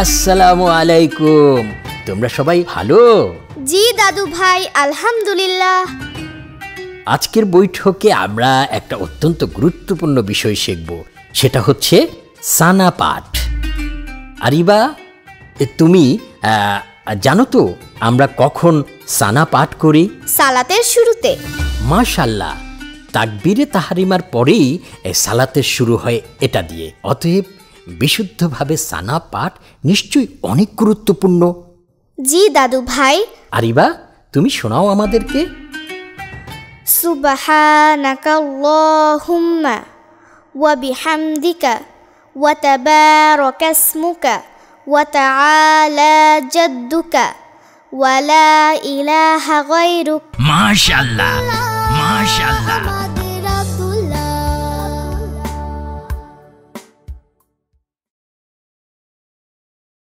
আসসালামু আলাইকুম। তোমরা সবাই ভালো? জি দাদু ভাই, আলহামদুলিল্লাহ। আজকের বৈঠকে আমরা একটা অত্যন্ত গুরুত্বপূর্ণ বিষয় শিখব, সেটা হচ্ছে সানা পাঠ। আরিবা, তুমি জানো তো আমরা কখন সানা পাঠ করি? সালাতের শুরুতে। মাশাআল্লাহ, তাকবীরে তাহরিমার পরেই সালাতের শুরু হয় এটা দিয়ে। অতএব বিশুদ্ধভাবে সানা পাঠ নিশ্চয়ই অনেক গুরুত্বপূর্ণ। জি দাদু ভাই। আরিবা, তুমি শোনাও আমাদেরকে। সুবহানাকাল্লাহুম্মা ওয়া বিহামদিকা ওয়া তাবারাকাসমুকা ওয়া তাআলা জাদ্দুকা ওয়া লা ইলাহা গায়রুক। মাশাআল্লাহ, মাশাআল্লাহ।